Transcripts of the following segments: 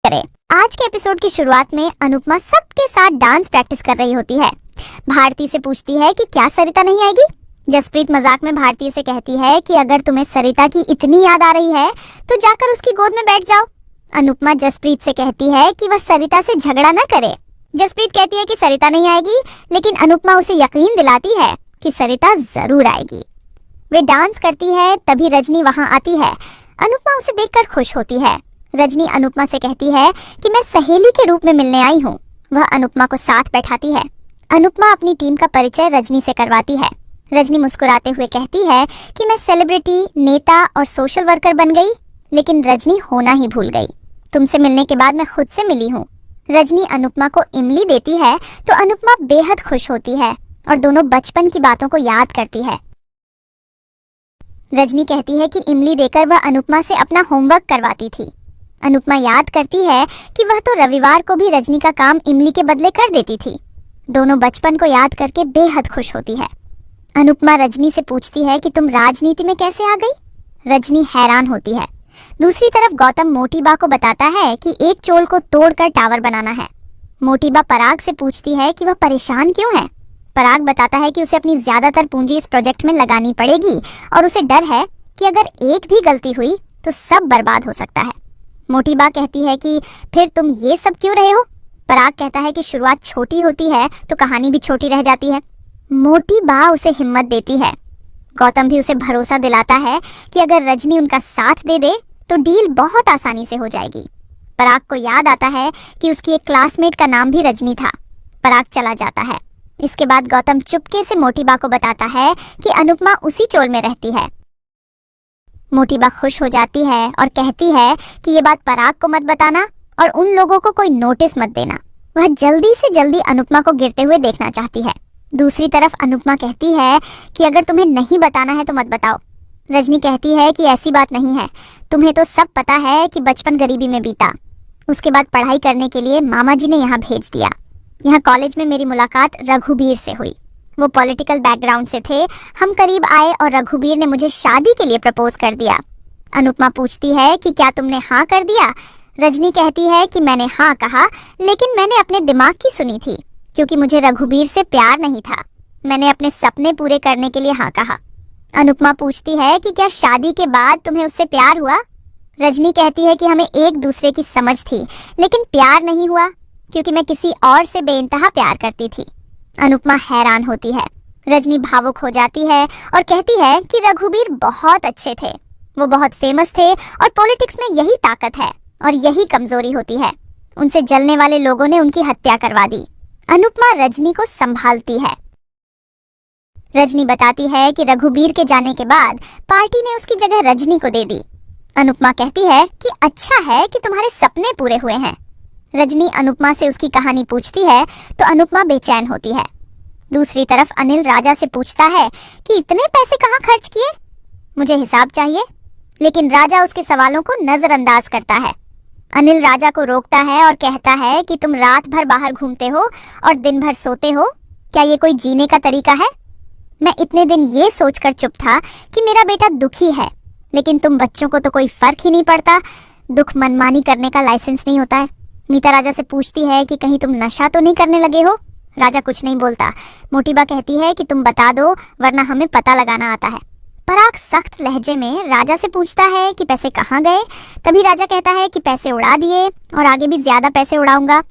करें। आज के एपिसोड की शुरुआत में अनुपमा सबके साथ डांस प्रैक्टिस कर रही होती है। भारती से पूछती है कि क्या सरिता नहीं आएगी। जसप्रीत मजाक में भारती से कहती है कि अगर तुम्हें सरिता की इतनी याद आ रही है तो जाकर उसकी गोद में बैठ जाओ। अनुपमा जसप्रीत से कहती है कि वह सरिता से झगड़ा न करे। जसप्रीत कहती है कि सरिता नहीं आएगी, लेकिन अनुपमा उसे यकीन दिलाती है कि सरिता जरूर आएगी। वे डांस करती है, तभी रजनी वहां आती है। अनुपमा उसे देखकर खुश होती है। रजनी अनुपमा से कहती है कि मैं सहेली के रूप में मिलने आई हूँ। वह अनुपमा को साथ बैठाती है। अनुपमा अपनी टीम का परिचय रजनी से करवाती है। रजनी मुस्कुराते हुए कहती है कि मैं सेलिब्रिटी, नेता और सोशल वर्कर बन गई, लेकिन रजनी होना ही भूल गई। तुमसे मिलने के बाद मैं खुद से मिली हूँ। रजनी अनुपमा को इमली देती है तो अनुपमा बेहद खुश होती है और दोनों बचपन की बातों को याद करती है। रजनी कहती है कि इमली देकर वह अनुपमा से अपना होमवर्क करवाती थी। अनुपमा याद करती है कि वह तो रविवार को भी रजनी का काम इमली के बदले कर देती थी। दोनों बचपन को याद करके बेहद खुश होती है। अनुपमा रजनी से पूछती है कि तुम राजनीति में कैसे आ गई। रजनी हैरान होती है। दूसरी तरफ गौतम मोटीबा को बताता है कि एक चोल को तोड़कर टावर बनाना है। मोटीबा पराग से पूछती है कि वह परेशान क्यों है। पराग बताता है कि उसे अपनी ज्यादातर पूंजी इस प्रोजेक्ट में लगानी पड़ेगी और उसे डर है कि अगर एक भी गलती हुई तो सब बर्बाद हो सकता है। मोटीबा कहती है कि फिर तुम ये सब क्यों रहे हो। पराग कहता है कि शुरुआत छोटी होती है तो कहानी भी छोटी रह जाती है। मोटीबा उसे हिम्मत देती है। गौतम भी उसे भरोसा दिलाता है कि अगर रजनी उनका साथ दे दे तो डील बहुत आसानी से हो जाएगी। पराग को याद आता है कि उसकी एक क्लासमेट का नाम भी रजनी था। पराग चला जाता है। इसके बाद गौतम चुपके से मोटीबा को बताता है कि अनुपमा उसी चोल में रहती है। मोटीबा खुश हो जाती है और कहती है कि ये बात पराग को मत बताना और उन लोगों को कोई नोटिस मत देना। वह जल्दी से जल्दी अनुपमा को गिरते हुए देखना चाहती है। दूसरी तरफ अनुपमा कहती है कि अगर तुम्हें नहीं बताना है तो मत बताओ। रजनी कहती है कि ऐसी बात नहीं है, तुम्हें तो सब पता है कि बचपन गरीबी में बीता। उसके बाद पढ़ाई करने के लिए मामा जी ने यहाँ भेज दिया। यहाँ कॉलेज में मेरी मुलाकात रघुबीर से हुई। वो पॉलिटिकल बैकग्राउंड से थे। हम करीब आए और रघुबीर ने मुझे शादी के लिए प्रपोज कर दिया। अनुपमा पूछती है कि क्या तुमने हाँ कर दिया। रजनी कहती है कि मैंने हाँ कहा, लेकिन मैंने अपने दिमाग की सुनी थी, क्योंकि मुझे रघुबीर से प्यार नहीं था। मैंने अपने सपने पूरे करने के लिए हाँ कहा। अनुपमा पूछती है कि क्या शादी के बाद तुम्हें उससे प्यार हुआ। रजनी कहती है कि हमें एक दूसरे की समझ थी, लेकिन प्यार नहीं हुआ, क्योंकि मैं किसी और से बेइंतहा प्यार करती थी। अनुपमा हैरान होती है। रजनी भावुक हो जाती है और कहती है कि रघुबीर बहुत अच्छे थे, वो बहुत फेमस थे और पॉलिटिक्स में यही ताकत है और यही कमजोरी होती है। उनसे जलने वाले लोगों ने उनकी हत्या करवा दी। अनुपमा रजनी को संभालती है। रजनी बताती है कि रघुबीर के जाने के बाद पार्टी ने उसकी जगह रजनी को दे दी। अनुपमा कहती है कि अच्छा है कि तुम्हारे सपने पूरे हुए हैं। रजनी अनुपमा से उसकी कहानी पूछती है तो अनुपमा बेचैन होती है। दूसरी तरफ अनिल राजा से पूछता है कि इतने पैसे कहाँ खर्च किए, मुझे हिसाब चाहिए। लेकिन राजा उसके सवालों को नजरअंदाज करता है। अनिल राजा को रोकता है और कहता है कि तुम रात भर बाहर घूमते हो और दिन भर सोते हो, क्या ये कोई जीने का तरीका है। मैं इतने दिन ये सोचकर चुप था कि मेरा बेटा दुखी है, लेकिन तुम बच्चों को तो कोई फर्क ही नहीं पड़ता। दुख मनमानी करने का लाइसेंस नहीं होता है। मीता राजा से पूछती है कि कहीं तुम नशा तो नहीं करने लगे हो। राजा कुछ नहीं बोलता। मोटीबा कहती है कि तुम बता दो, वरना हमें पता लगाना आता है। पराग सख्त लहजे में राजा से पूछता है कि पैसे कहाँ गए। तभी राजा कहता है कि पैसे उड़ा दिए और आगे भी ज्यादा पैसे उड़ाऊंगा।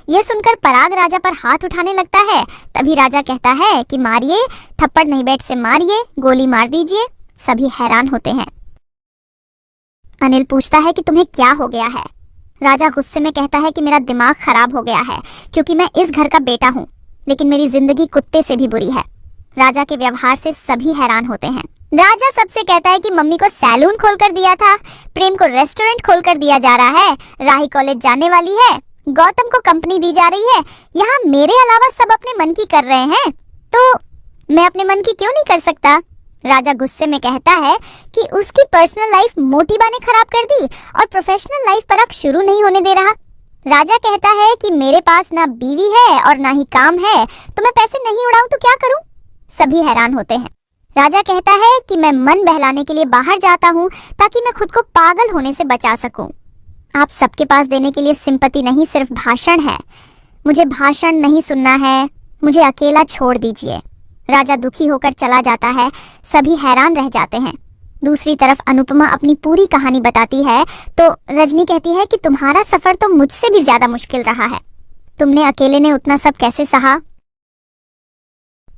यह सुनकर पराग राजा पर हाथ उठाने लगता है। तभी राजा कहता है कि मारिए, थप्पड़ नहीं बैट से मारिए, गोली मार दीजिए। सभी हैरान होते हैं। अनिल पूछता है कि तुम्हें क्या हो गया है। राजा गुस्से में कहता है कि मेरा दिमाग खराब हो गया है, क्योंकि मैं इस घर का बेटा हूँ, लेकिन मेरी जिंदगी कुत्ते से भी बुरी है। राजा के व्यवहार से सभी हैरान होते हैं। राजा सबसे कहता है कि मम्मी को सैलून खोलकर दिया था, प्रेम को रेस्टोरेंट खोलकर दिया जा रहा है, राही कॉलेज जाने वाली है, गौतम को कंपनी दी जा रही है। यहाँ मेरे अलावा सब अपने मन की कर रहे हैं, तो मैं अपने मन की क्यों नहीं कर सकता। राजा गुस्से में कहता है कि उसकी पर्सनल लाइफ मोटीबा ने खराब कर दी और प्रोफेशनल लाइफ परख शुरू नहीं होने दे रहा। राजा कहता है कि मेरे पास ना बीवी है और ना ही काम है, तो मैं पैसे नहीं उड़ाऊं तो क्या करूं। सभी हैरान होते हैं। राजा कहता है कि मैं मन बहलाने के लिए बाहर जाता हूँ ताकि मैं खुद को पागल होने से बचा सकूं। आप सबके पास देने के लिए सिंपैथी नहीं, सिर्फ भाषण है। मुझे भाषण नहीं सुनना है, मुझे अकेला छोड़ दीजिए। राजा दुखी होकर चला जाता है, सभी हैरान रह जाते हैं। दूसरी तरफ अनुपमा अपनी पूरी कहानी बताती है तो रजनी कहती है कि तुम्हारा सफर तो मुझसे भी ज्यादा मुश्किल रहा है, तुमने अकेले ने उतना सब कैसे सहा?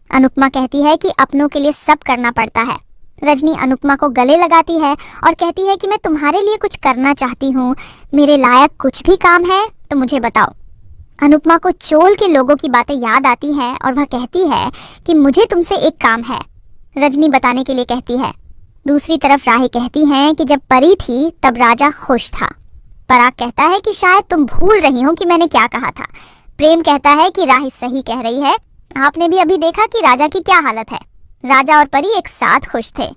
अनुपमा कहती है कि अपनों के लिए सब करना पड़ता है। रजनी अनुपमा को गले लगाती है और कहती है कि मैं तुम्हारे लिए कुछ करना चाहती हूँ, मेरे लायक कुछ भी काम है तो मुझे बताओ। अनुपमा को चोल के लोगों की बातें याद आती हैं और वह कहती है कि मुझे तुमसे एक काम है। रजनी बताने के लिए कहती है। दूसरी तरफ राही कहती हैं कि जब परी थी तब राजा खुश था। पराग कहता है कि शायद तुम भूल रही हो कि मैंने क्या कहा था। प्रेम कहता है कि राही सही कह रही है, आपने भी अभी देखा कि राजा की क्या हालत है। राजा और परी एक साथ खुश थे।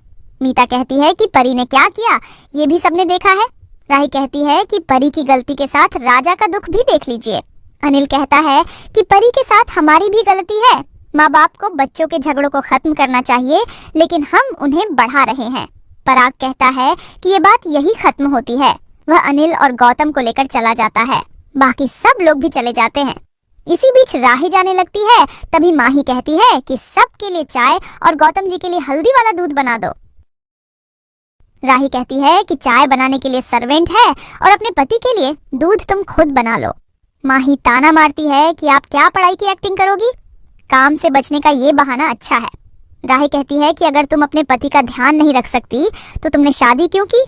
मीता कहती है कि परी ने क्या किया ये भी सबने देखा है। राही कहती है कि परी की गलती के साथ राजा का दुख भी देख लीजिए। अनिल कहता है कि परी के साथ हमारी भी गलती है, माँ बाप को बच्चों के झगड़ों को खत्म करना चाहिए लेकिन हम उन्हें बढ़ा रहे हैं। पराग कहता है कि ये बात यही खत्म होती है। वह अनिल और गौतम को लेकर चला जाता है, बाकी सब लोग भी चले जाते हैं। इसी बीच राही जाने लगती है, तभी माही कहती है कि सबके लिए चाय और गौतम जी के लिए हल्दी वाला दूध बना दो। राही कहती है कि चाय बनाने के लिए सर्वेंट है और अपने पति के लिए दूध तुम खुद बना लो। माही ताना मारती है कि आप क्या पढ़ाई की एक्टिंग करोगी, काम से बचने का ये बहाना अच्छा है। राही कहती है कि अगर तुम अपने पति का ध्यान नहीं रख सकती तो तुमने शादी क्यों की।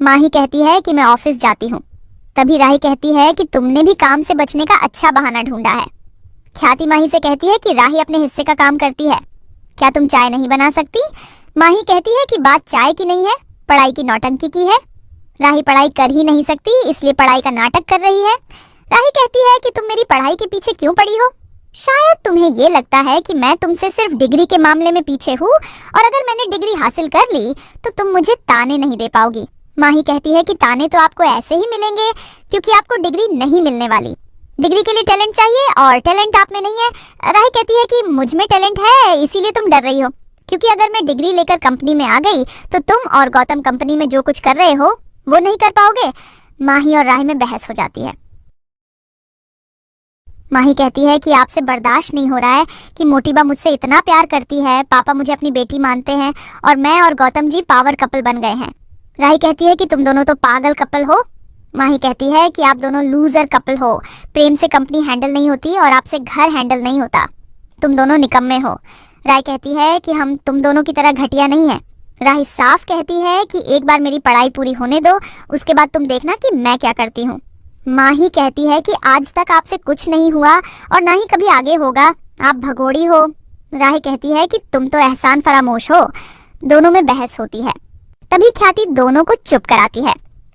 माही कहती है कि मैं ऑफिस जाती हूँ। तभी राही कहती है कि तुमने भी काम से बचने का अच्छा बहाना ढूंढा है। ख्याति माही से कहती है कि राही अपने हिस्से का काम करती है, क्या तुम चाय नहीं बना सकती। माही कहती है कि बात चाय की नहीं है, पढ़ाई की नौटंकी की है। राही पढ़ाई कर ही नहीं सकती इसलिए पढ़ाई का नाटक कर रही है। राही कहती है कि तुम मेरी पढ़ाई के पीछे क्यों पड़ी हो, शायद तुम्हें ये लगता है कि मैं तुमसे सिर्फ डिग्री के मामले में पीछे हूँ और अगर मैंने डिग्री हासिल कर ली तो तुम मुझे ताने नहीं दे पाओगी। माही कहती है कि ताने तो आपको ऐसे ही मिलेंगे क्योंकि आपको डिग्री नहीं मिलने वाली। डिग्री के लिए टैलेंट चाहिए और टैलेंट आप में नहीं है। राही कहती है कि मुझ में टैलेंट है इसीलिए तुम डर रही हो, क्योंकि अगर मैं डिग्री लेकर कंपनी में आ गई तो तुम और गौतम कंपनी में जो कुछ कर रहे हो वो नहीं कर पाओगे। माही और राही में बहस हो जाती है। माही कहती है कि आपसे बर्दाश्त नहीं हो रहा है कि मोटीबा मुझसे इतना प्यार करती है, पापा मुझे अपनी बेटी मानते हैं और मैं और गौतम जी पावर कपल बन गए हैं। राही कहती है कि तुम दोनों तो पागल कपल हो। माही कहती है कि आप दोनों लूजर कपल हो, प्रेम से कंपनी हैंडल नहीं होती और आपसे घर हैंडल नहीं होता, तुम दोनों निकम्मे हो। राही कहती है कि हम तुम दोनों की तरह घटिया नहीं है। राही साफ कहती है कि एक बार मेरी पढ़ाई पूरी होने दो, उसके बाद तुम देखना कि मैं क्या करती हूँ। माही कहती है कि आज तक आपसे कुछ नहीं हुआ और ना ही कभी आगे होगा, आप भगोड़ी हो। राही कहती है कि तुम तो एहसान फरामोश हो। दोनों में बहस होती है। तभी ख्याति दोनों को चुप कराती है।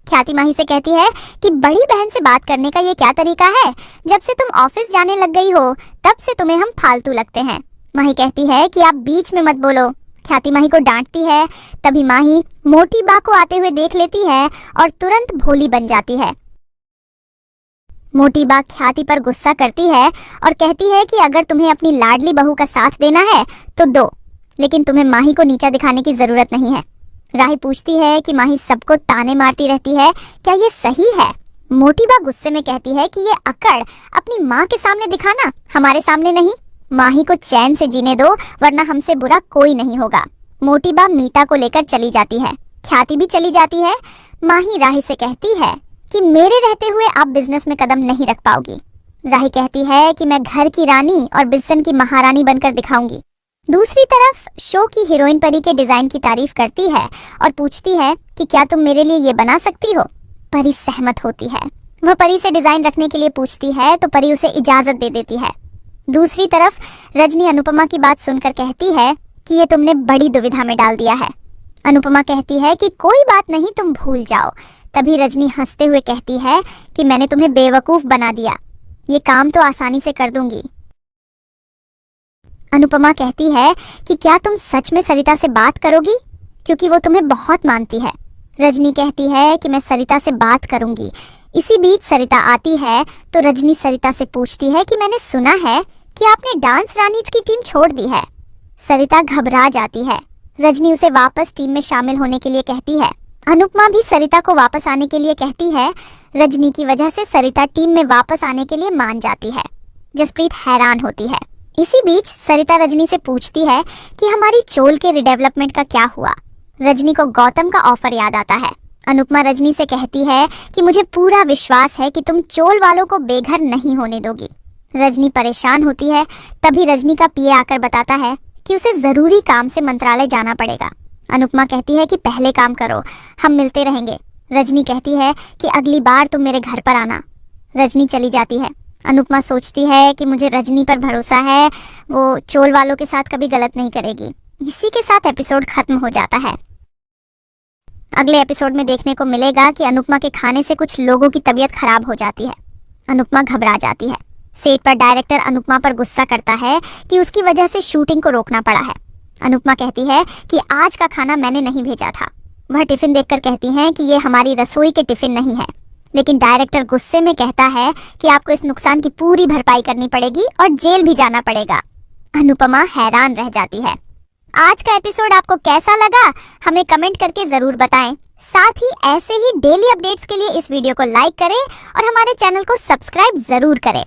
ख्याति माही से कहती है कि बड़ी बहन से बात करने का ये क्या तरीका है, जब से तुम ऑफिस जाने लग गई हो तब से तुम्हें हम फालतू लगते हैं। माही कहती है कि आप बीच में मत बोलो। ख्याति माही को डांटती है। तभी माही मोटी बा को आते हुए देख लेती है और तुरंत भोली बन जाती है। मोटी बा ख्याति पर गुस्सा करती है और कहती है कि अगर तुम्हें अपनी लाडली बहू का साथ देना है तो दो, लेकिन तुम्हें माही को नीचा दिखाने की जरूरत नहीं है। राही पूछती है कि माही सबको ताने मारती रहती है, क्या ये सही है। मोटी बा गुस्से में कहती है कि ये अकड़ अपनी माँ के सामने दिखाना, हमारे सामने नहीं। माही को चैन से जीने दो वरना हमसे बुरा कोई नहीं होगा। मोटी बा मीता को लेकर चली जाती है। ख्याति भी चली जाती है। माही राही से कहती है कि मेरे रहते हुए आप बिजनेस में कदम नहीं रख पाओगी। राही कहती है कि मैं घर की रानी और बिजनेस की महारानी बनकर दिखाऊंगी। दूसरी तरफ शो की हीरोइन परी के डिजाइन की तारीफ करती है और पूछती है कि क्या तुम मेरे लिए ये बना सकती हो। परी सहमत होती है। वह परी से डिजाइन रखने के लिए पूछती है तो परी उसे इजाजत दे देती है। दूसरी तरफ रजनी अनुपमा की बात सुनकर कहती है कि ये तुमने बड़ी दुविधा में डाल दिया है। अनुपमा कहती है कि कोई बात नहीं, तुम भूल जाओ। तभी रजनी हंसते हुए कहती है कि मैंने तुम्हें बेवकूफ बना दिया, ये काम तो आसानी से कर दूंगी। अनुपमा कहती है कि क्या तुम सच में सरिता से बात करोगी, क्योंकि वो तुम्हें बहुत मानती है। रजनी कहती है कि मैं सरिता से बात करूंगी। इसी बीच सरिता आती है तो रजनी सरिता से पूछती है कि मैंने सुना है कि आपने डांस रानीज की टीम छोड़ दी है। सरिता घबरा जाती है। रजनी उसे वापस टीम में शामिल होने के लिए कहती है। अनुपमा भी सरिता को वापस आने के लिए कहती है। रजनी की वजह से सरिता टीम में वापस आने के लिए मान जाती है। जसप्रीत हैरान होती है। इसी बीच सरिता रजनी से पूछती है कि हमारी चोल के रिडेवलपमेंट का क्या हुआ। रजनी को गौतम का ऑफर याद आता है। अनुपमा रजनी से कहती है कि मुझे पूरा विश्वास है कि तुम चोल वालों को बेघर नहीं होने दोगी। रजनी परेशान होती है। तभी रजनी का पीए आकर बताता है कि उसे जरूरी काम से मंत्रालय जाना पड़ेगा। अनुपमा कहती है कि पहले काम करो, हम मिलते रहेंगे। रजनी कहती है कि अगली बार तुम मेरे घर पर आना। रजनी चली जाती है। अनुपमा सोचती है कि मुझे रजनी पर भरोसा है, वो चोल वालों के साथ कभी गलत नहीं करेगी। इसी के साथ एपिसोड खत्म हो जाता है। अगले एपिसोड में देखने को मिलेगा कि अनुपमा के खाने से कुछ लोगों की तबीयत खराब हो जाती है। अनुपमा घबरा जाती है। सेट पर डायरेक्टर अनुपमा पर गुस्सा करता है कि उसकी वजह से शूटिंग को रोकना पड़ा है। अनुपमा कहती है कि आज का खाना मैंने नहीं भेजा था। वह टिफिन देखकर कहती हैं कि ये हमारी रसोई के टिफिन नहीं है। लेकिन डायरेक्टर गुस्से में कहता है कि आपको इस नुकसान की पूरी भरपाई करनी पड़ेगी और जेल भी जाना पड़ेगा। अनुपमा हैरान रह जाती है। आज का एपिसोड आपको कैसा लगा हमें कमेंट करके जरूर बताएं। साथ ही ऐसे ही डेली अपडेट्स के लिए इस वीडियो को लाइक करें और हमारे चैनल को सब्सक्राइब जरूर करें।